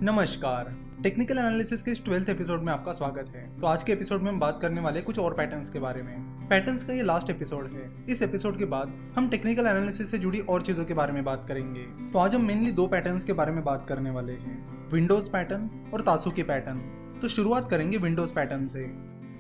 नमस्कार। Technical analysis के इस 12th एपिसोड में आपका स्वागत है। तो आज के एपिसोड में हम बात करने वाले कुछ और पैटर्न्स के बारे में। पैटर्न्स का ये लास्ट एपिसोड है। इस एपिसोड के बाद हम टेक्निकल एनालिसिस से जुड़ी और चीजों के बारे में बात करेंगे। तो आज हम मेनली दो पैटर्न्स के बारे में बात करने वाले हैं, विंडोज पैटर्न और तासुकी पैटर्न। तो शुरुआत करेंगे विंडोज पैटर्न से।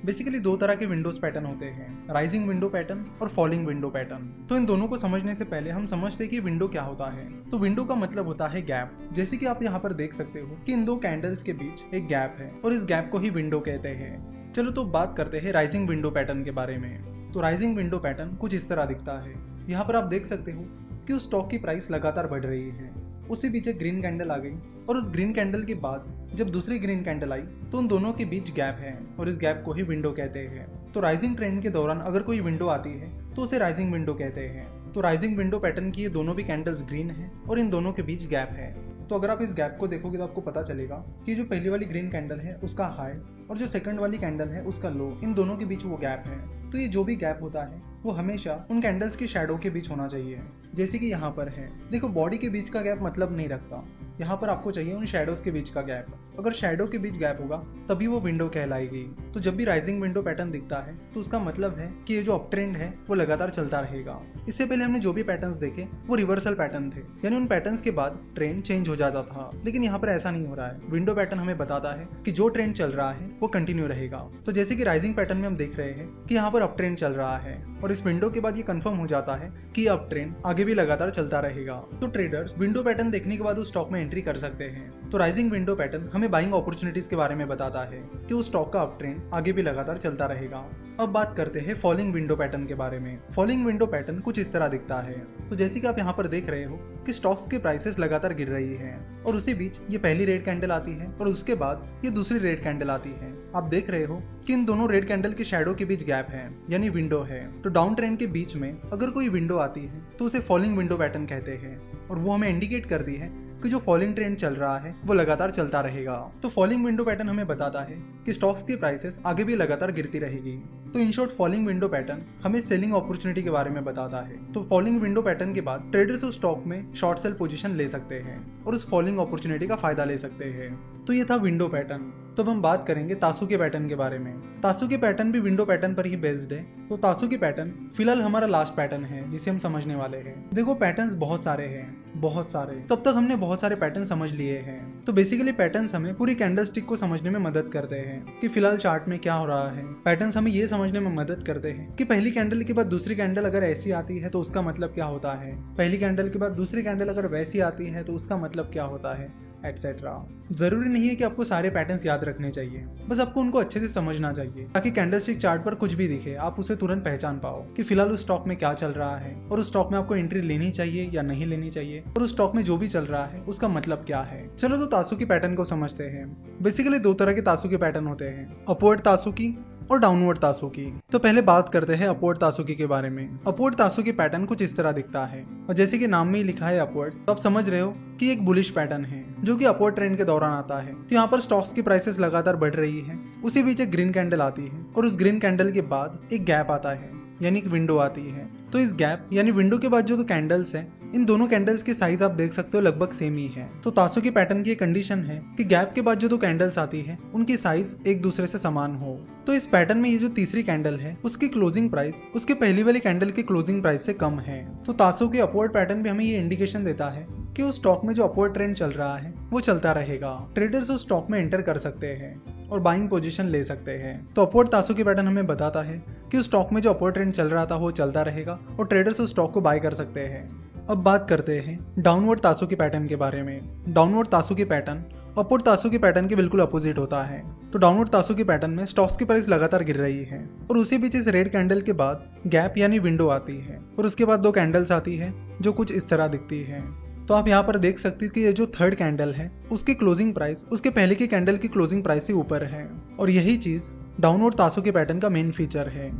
बेसिकली दो तरह के विंडोज पैटर्न होते हैं, राइजिंग विंडो पैटर्न और फॉलिंग विंडो पैटर्न। तो इन दोनों को समझने से पहले हम समझते हैं कि विंडो क्या होता है। तो विंडो का मतलब होता है गैप। जैसे कि आप यहाँ पर देख सकते हो कि इन दो कैंडल्स के बीच एक गैप है और इस गैप को ही विंडो कहते हैं। चलो तो बात करते हैं राइजिंग विंडो पैटर्न के बारे में। तो राइजिंग विंडो पैटर्न कुछ इस तरह दिखता है। यहाँ पर आप देख सकते हो कि उस स्टॉक की प्राइस लगातार बढ़ रही है, उससे पीछे ग्रीन कैंडल आ गई और उस ग्रीन कैंडल के बाद जब दूसरी ग्रीन कैंडल आई तो उन दोनों के बीच गैप है और इस गैप को ही विंडो कहते हैं। तो राइजिंग ट्रेंड के दौरान अगर कोई विंडो आती है तो उसे राइजिंग विंडो कहते हैं। तो राइजिंग विंडो पैटर्न की ये दोनों भी कैंडल्स ग्रीन है और इन दोनों के बीच गैप है। तो अगर आप इस गैप को देखोगे तो आपको पता चलेगा कि जो पहली वाली ग्रीन कैंडल है उसका हाई और जो सेकंड वाली कैंडल है उसका लो, इन दोनों के बीच वो गैप है। तो ये जो भी गैप होता है वो हमेशा उन कैंडल्स के शैडो के बीच होना चाहिए। जैसे कि यहाँ पर है, देखो बॉडी के बीच का गैप मतलब नहीं रखता, यहाँ पर आपको चाहिए उन शैडोज के बीच का गैप। अगर शैडो के बीच गैप होगा तभी वो विंडो कहलाएगी। तो जब भी राइजिंग विंडो पैटर्न दिखता है तो उसका मतलब है कि ये जो अप ट्रेंड है वो लगातार चलता रहेगा। इससे पहले हमने जो भी पैटर्न्स देखे वो रिवर्सल पैटर्न थे, यानी उन पैटर्न्स के बाद ट्रेंड चेंज हो जाता था। लेकिन यहाँ पर ऐसा नहीं हो रहा है। विंडो पैटर्न हमें बताता है कि जो ट्रेंड चल रहा है वो कंटिन्यू रहेगा। तो जैसे कि राइजिंग पैटर्न में हम देख रहे हैं कि यहाँ पर अप ट्रेंड चल रहा है और इस विंडो के बाद ये कंफर्म हो जाता है कि अप ट्रेंड आगे भी लगातार चलता रहेगा। तो ट्रेडर्स विंडो पैटर्न देखने के बाद उस स्टॉक में एंट्री कर सकते हैं। तो राइजिंग विंडो पैटर्न हमें बाइंग अपॉर्चुनिटीज के बारे में बताता है कि उस स्टॉक का अप ट्रेंड आगे भी लगातार चलता रहेगा। अब बात करते हैं फॉलिंग विंडो पैटर्न के बारे में। फॉलिंग विंडो पैटर्न कुछ इस तरह दिखता है। तो जैसे कि आप यहाँ पर देख रहे हो कि स्टॉक्स के प्राइसेस लगातार गिर रही है और उसी बीच ये पहली रेड कैंडल आती है और उसके बाद ये दूसरी रेड कैंडल आती है। आप देख रहे हो कि इन दोनों रेड कैंडल के शैडो के बीच गैप है, यानी विंडो है। तो डाउन ट्रेंड के बीच में अगर कोई विंडो आती है तो उसे फॉलिंग विंडो पैटर्न कहते हैं और वो हमें इंडिकेट करती है कि जो फॉलिंग ट्रेंड चल रहा है वो लगातार चलता रहेगा। तो फॉलिंग विंडो पैटर्न हमें बताता है कि स्टॉक्स की प्राइसेस आगे भी लगातार गिरती रहेगी। तो in short falling window pattern हमें सेलिंग अपॉर्चुनिटी के बारे में बताता है। तो फॉलिंग विंडो पैटर्न के बाद ट्रेडर्स उस स्टॉक में शॉर्ट सेल पोजीशन ले सकते हैं और उस फॉलिंग अपॉर्चुनिटी का फायदा ले सकते हैं। तो ये था विंडो पैटर्न। तो अब हम बात करेंगे तासुकी पैटर्न के बारे में। तासुकी पैटर्न भी विंडो पैटर्न पर ही बेस्ड है। तो तासुकी पैटर्न फिलहाल हमारा लास्ट पैटर्न है जिसे हम समझने वाले हैं। देखो पैटर्न्स बहुत सारे हैं, बहुत सारे। तो अब तक हमने बहुत सारे पैटर्न समझ लिए हैं। तो बेसिकली पैटर्न्स हमें पूरी कैंडलस्टिक को समझने में मदद करते हैं कि फिलहाल चार्ट में क्या हो रहा है। पैटर्न्स हमें ये समझने में मदद करते हैं कि पहली कैंडल के बाद दूसरी कैंडल अगर ऐसी आती है तो उसका मतलब क्या होता है, पहली कैंडल के बाद दूसरी कैंडल अगर वैसी आती है तो उसका मतलब क्या होता है, एटसेट्रा। जरूरी नहीं है कि आपको सारे पैटर्न्स याद रखने चाहिए, बस आपको उनको अच्छे से समझना चाहिए ताकि कैंडलस्टिक चार्ट पर कुछ भी दिखे आप उसे तुरंत पहचान पाओ कि फिलहाल उस स्टॉक में क्या चल रहा है और उस स्टॉक में आपको एंट्री लेनी चाहिए या नहीं लेनी चाहिए और उस स्टॉक में जो भी चल रहा है उसका मतलब क्या है। चलो तो तासुकी पैटर्न को समझते हैं। बेसिकली दो तरह के तासुकी पैटर्न होते हैं, अपवर्ड तासुकी और डाउनवर्ड तासुकी। तो पहले बात करते हैं अपवर्ड तासुकी के बारे में। अपवर्ड तासुकी पैटर्न कुछ इस तरह दिखता है और जैसे कि नाम में ही लिखा है अपवर्ड, तो आप समझ रहे हो कि एक बुलिश पैटर्न है जो कि अपवर्ड ट्रेंड के दौरान आता है। तो यहाँ पर स्टॉक्स की प्राइसेस लगातार बढ़ रही है, उसी बीच एक ग्रीन कैंडल आती है और उस ग्रीन कैंडल के बाद एक गैप आता है, यानी एक विंडो आती है। तो इस गैप यानी विंडो के बाद जो कैंडल्स हैं, इन दोनों कैंडल्स की साइज आप देख सकते हो लगभग सेम ही है। तो तासुकी पैटर्न की कंडीशन है कि गैप के बाद जो दो कैंडल्स आती है उनकी साइज एक दूसरे से समान हो। तो इस पैटर्न में ये जो तीसरी कैंडल है उसकी क्लोजिंग प्राइस उसके पहली वाली कैंडल की क्लोजिंग प्राइस से कम है। तो तासुकी अपवर्ड पैटर्न भी हमें ये इंडिकेशन देता है कि उस स्टॉक में जो अपवर्ड ट्रेंड चल रहा है वो चलता रहेगा। ट्रेडर्स उस स्टॉक में एंटर कर सकते हैं और बाइंग पोजीशन ले सकते हैं। तो अपवर्ड तासुकी पैटर्न हमें बताता है कि उस स्टॉक में जो अपवर्ड ट्रेंड चल रहा था वो चलता रहेगा और ट्रेडर्स उस स्टॉक को बाय कर सकते हैं। अब बात करते हैं डाउनवर्ड तासुकी पैटर्न के बारे में। डाउनवर्ड तासुकी पैटर्न अपवर्ड तासुकी पैटर्न के बिल्कुल अपोजिट होता है। तो डाउनवर्ड तासुकी पैटर्न में स्टॉक्स की प्राइस लगातार गिर रही है और उसी बीच इस रेड कैंडल के बाद गैप यानी विंडो आती है और उसके बाद दो कैंडल्स आती है जो कुछ इस तरह दिखती है। तो आप यहाँ पर देख सकते हो कि ये जो थर्ड कैंडल है उसकी क्लोजिंग प्राइस उसके पहले की कैंडल की क्लोजिंग प्राइस से ऊपर है और यही चीज डाउनवर्ड तासुकी पैटर्न का मेन फीचर है।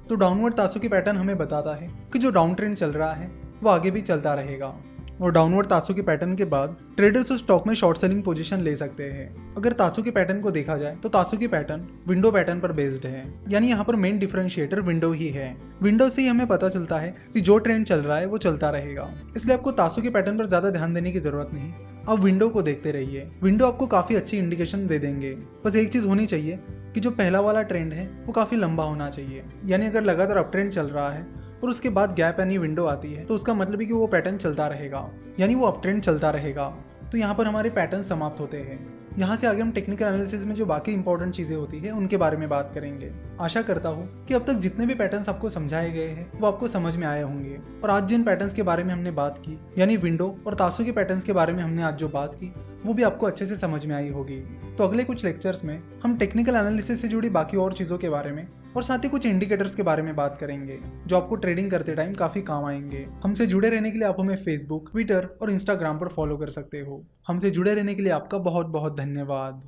तो डाउनवर्ड तासुकी पैटर्न हमें बताता है कि जो डाउन ट्रेंड चल रहा है वो आगे भी चलता रहेगा और डाउनवर्ड तासुकी पैटर्न के बाद ट्रेडर्स उस स्टॉक में शॉर्ट सेलिंग पोजीशन ले सकते हैं। अगर तासुकी पैटर्न को देखा जाए तो तासुकी पैटर्न विंडो पैटर्न पर बेस्ड है, यानी यहाँ पर मेन डिफरेंशिएटर विंडो ही है। विंडो से ही हमें पता चलता है कि जो ट्रेंड चल रहा है वो चलता रहेगा, इसलिए आपको तासुकी पैटर्न पर ज्यादा ध्यान देने की जरूरत नहीं, आप विंडो को देखते रहिए, विंडो आपको काफ़ी अच्छी इंडिकेशन दे देंगे। बस एक चीज़ होनी चाहिए कि जो पहला वाला ट्रेंड है वो काफ़ी लंबा होना चाहिए, यानी अगर लगातार अप ट्रेंड चल रहा है और उसके बाद गैप यानी विंडो आती है तो उसका मतलब है कि वो पैटर्न चलता रहेगा, यानी वो अप ट्रेंड चलता रहेगा। तो यहाँ पर हमारे पैटर्न समाप्त होते हैं। यहाँ से आगे हम टेक्निकल एनालिसिस में जो बाकी इंपॉर्टेंट चीज़ें होती है उनके बारे में बात करेंगे। आशा करता हूँ कि अब तक जितने भी पैटर्न्स आपको समझाए गए हैं वो आपको समझ में आए होंगे, और आज जिन पैटर्न्स के बारे में हमने बात की यानी विंडो और तासु के पैटर्न्स के बारे में हमने आज जो बात की वो भी आपको अच्छे से समझ में आई होगी। तो अगले कुछ लेक्चर्स में हम टेक्निकल एनालिसिस से जुड़ी बाकी और चीज़ों के बारे में और साथ ही कुछ इंडिकेटर्स के बारे में बात करेंगे जो आपको ट्रेडिंग करते टाइम काफ़ी काम आएंगे। हमसे जुड़े रहने के लिए आप हमें फेसबुक, ट्विटर और इंस्टाग्राम पर फॉलो कर सकते हो। हमसे जुड़े रहने के लिए आपका बहुत बहुत धन्यवाद।